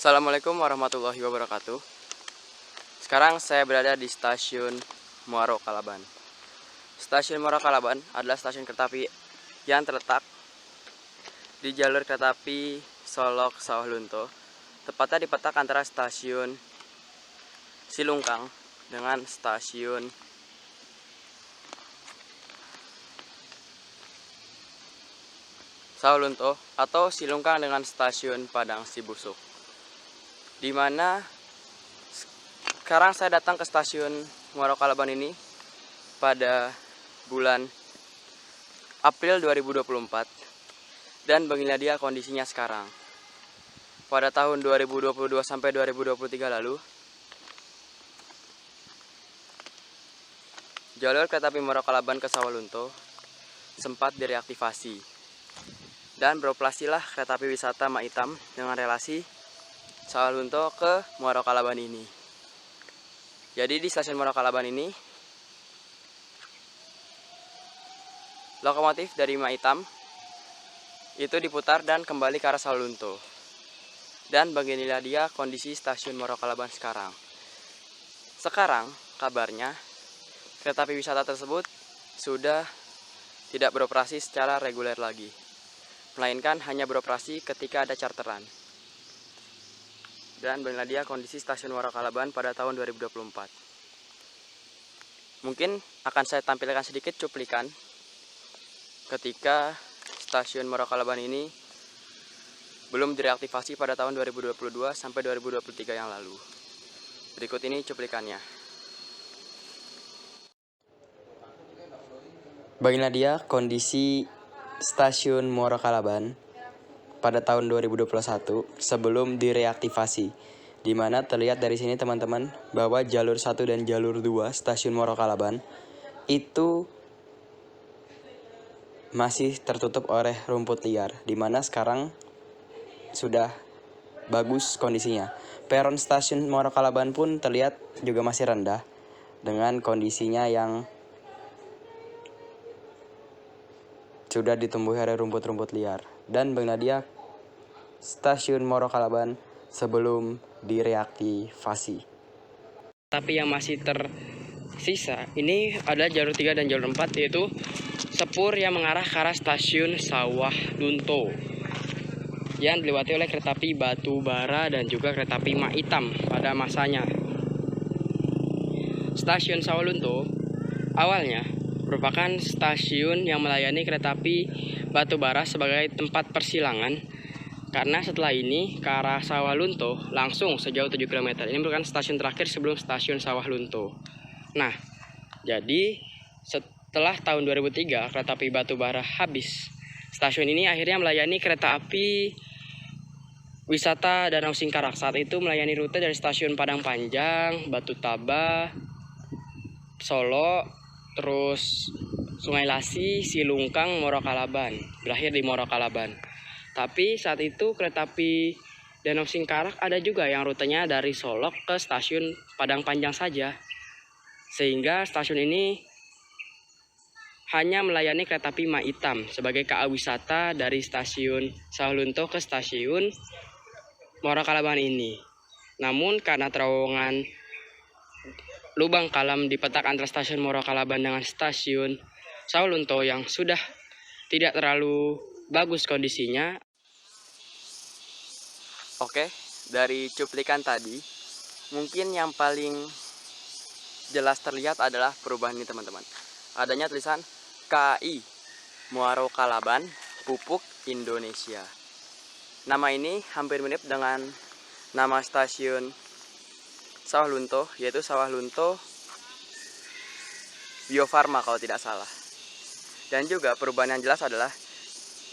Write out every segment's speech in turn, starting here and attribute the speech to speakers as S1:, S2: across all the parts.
S1: Assalamualaikum warahmatullahi wabarakatuh. Sekarang saya berada di stasiun Muaro Kalaban. Stasiun Muaro Kalaban adalah stasiun kereta api yang terletak di jalur kereta api Solok Sawah Lunto, tepatnya di petak antara stasiun Silungkang dengan stasiun Sawah Lunto atau Silungkang dengan stasiun Padang Sibusuk. Di mana sekarang saya datang ke stasiun Muaro Kalaban ini pada bulan April 2024 dan beginilah dia kondisinya sekarang. Pada tahun 2022 sampai 2023 lalu, jalur kereta api Muaro Kalaban ke Sawah Lunto sempat direaktivasi dan beroperasilah kereta api wisata Maitam dengan relasi Sawah Lunto ke Muaro Kalaban ini. Jadi di stasiun Muaro Kalaban ini, lokomotif dari Maitam itu diputar dan kembali ke arah Sawah Lunto. Dan beginilah dia kondisi stasiun Muaro Kalaban sekarang. Sekarang kabarnya kereta api wisata tersebut sudah tidak beroperasi secara reguler lagi, melainkan hanya beroperasi ketika ada charteran. Dan beginilah dia kondisi stasiun Muaro Kalaban pada tahun 2024. Mungkin akan saya tampilkan sedikit cuplikan ketika stasiun Muaro Kalaban ini belum direaktivasi pada tahun 2022 sampai 2023 yang lalu. Berikut ini cuplikannya. Beginilah dia kondisi stasiun Muaro Kalaban pada tahun 2021 sebelum direaktivasi, di mana terlihat dari sini teman-teman bahwa jalur 1 dan jalur 2 stasiun Muaro Kalaban itu masih tertutup oleh rumput liar, di mana sekarang sudah bagus kondisinya. Peron stasiun Muaro Kalaban pun terlihat juga masih rendah dengan kondisinya yang sudah ditumbuhi oleh rumput-rumput liar. Dan beginilah dia stasiun Muaro Kalaban sebelum direaktivasi. Tapi yang masih tersisa ini adalah jalur 3 dan jalur 4, yaitu sepur yang mengarah ke arah stasiun Sawah Lunto yang dilewati oleh kereta api batu bara dan juga kereta api Maitam pada masanya. Stasiun Sawah Lunto awalnya merupakan stasiun yang melayani kereta api batu bara sebagai tempat persilangan, karena setelah ini ke arah Sawah Lunto langsung sejauh 7 km. Ini merupakan stasiun terakhir sebelum stasiun Sawah Lunto. Nah, jadi setelah tahun 2003 kereta api batu bara habis, stasiun ini akhirnya melayani kereta api wisata Danau Singkarak. Saat itu melayani rute dari stasiun Padang Panjang, Batu Taba, Solo, terus Sungai Lasi, Silungkang, Muaro Kalaban, berakhir di Muaro Kalaban. Tapi saat itu kereta api Danau Singkarak ada juga yang rutenya dari Solok ke stasiun Padang Panjang saja, sehingga stasiun ini hanya melayani kereta api Maitam sebagai KA wisata dari stasiun Sawah Lunto ke stasiun Muaro Kalaban ini. Namun karena terowongan lubang kalam di petak antara stasiun Muaro Kalaban dengan stasiun Sawah Lunto yang sudah tidak terlalu bagus kondisinya. Oke, dari cuplikan tadi mungkin yang paling jelas terlihat adalah perubahan ini teman-teman. Adanya tulisan KAI Muaro Kalaban Pupuk Indonesia. Nama ini hampir mirip dengan nama stasiun Sawah Lunto, yaitu Sawah Lunto Bio Farma kalau tidak salah. Dan juga perubahan yang jelas adalah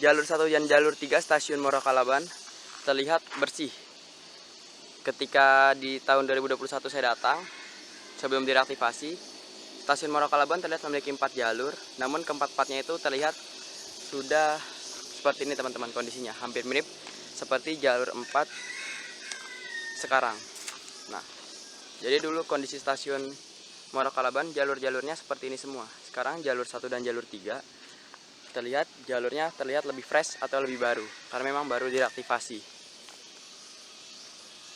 S1: jalur 1 dan jalur 3 stasiun Muaro Kalaban terlihat bersih. Ketika di tahun 2021 saya datang sebelum direaktivasi, stasiun Muaro Kalaban terlihat memiliki 4 jalur, namun keempat-empatnya itu terlihat sudah seperti ini teman-teman kondisinya, hampir mirip seperti jalur 4 sekarang. Nah, jadi dulu kondisi stasiun Muaro Kalaban jalur-jalurnya seperti ini semua. Sekarang jalur 1 dan jalur 3 terlihat jalurnya terlihat lebih fresh atau lebih baru, karena memang baru direaktivasi.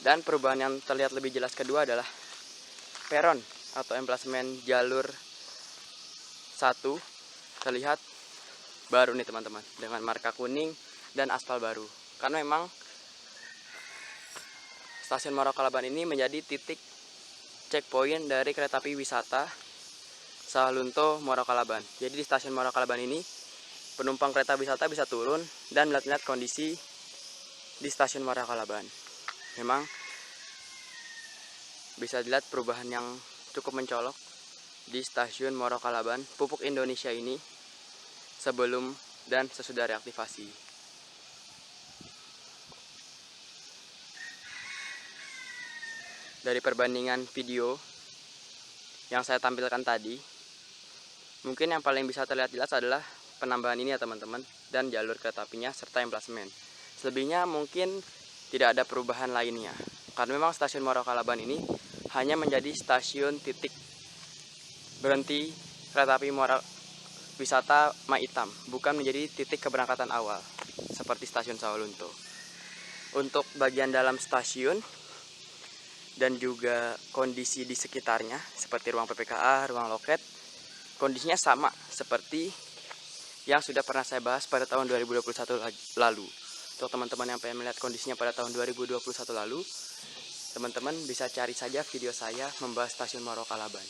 S1: Dan perubahan yang terlihat lebih jelas kedua adalah peron atau emplasemen jalur 1 terlihat baru nih teman-teman, dengan marka kuning dan aspal baru. Karena memang stasiun Muara Kalaban ini menjadi titik checkpoint dari kereta api wisata Sawalunto Muara Kalaban. Jadi di stasiun Muara Kalaban ini penumpang kereta wisata bisa turun dan melihat kondisi di stasiun Muara Kalaban. Memang bisa dilihat perubahan yang cukup mencolok di stasiun Muara Kalaban Pupuk Indonesia ini sebelum dan sesudah reaktivasi. Dari perbandingan video yang saya tampilkan tadi, mungkin yang paling bisa terlihat jelas adalah penambahan ini ya teman-teman, dan jalur kereta apinya serta emplasemen. Selebihnya mungkin tidak ada perubahan lainnya, karena memang stasiun Muara Kalaban ini hanya menjadi stasiun titik berhenti kereta api Muara wisata Maitam, bukan menjadi titik keberangkatan awal seperti stasiun Sawalunto. Untuk bagian dalam stasiun dan juga kondisi di sekitarnya seperti ruang PPKA, ruang loket, kondisinya sama seperti yang sudah pernah saya bahas pada tahun 2021 lalu. Untuk teman-teman yang pengen melihat kondisinya pada tahun 2021 lalu, teman-teman bisa cari saja video saya membahas stasiun Muara Kalaban.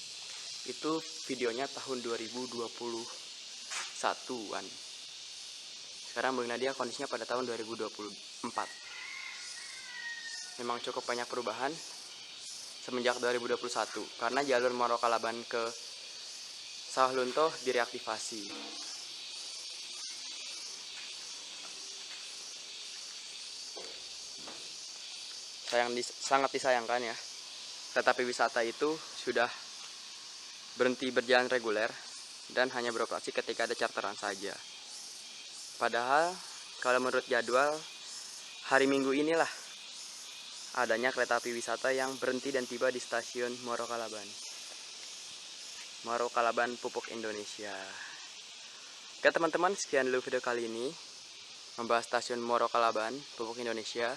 S1: Itu videonya tahun 2021-an. Sekarang Bung Nadia kondisinya pada tahun 2024. Memang cukup banyak perubahan semenjak 2021 karena jalur Muara Kalaban ke Sawalunto direaktivasi. Sangat disayangkan ya, kereta api wisata itu sudah berhenti berjalan reguler dan hanya beroperasi ketika ada charteran saja. Padahal kalau menurut jadwal hari Minggu inilah adanya kereta api wisata yang berhenti dan tiba di stasiun Muara Kalaban. Muara Kalaban Pupuk Indonesia. Oke teman-teman, sekian dulu video kali ini membahas stasiun Muara Kalaban Pupuk Indonesia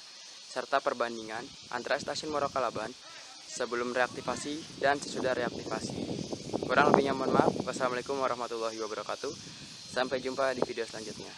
S1: serta perbandingan antara stasiun Muara Kalaban sebelum reaktivasi dan sesudah reaktivasi. Kurang lebihnya mohon maaf. Wassalamualaikum warahmatullahi wabarakatuh. Sampai jumpa di video selanjutnya.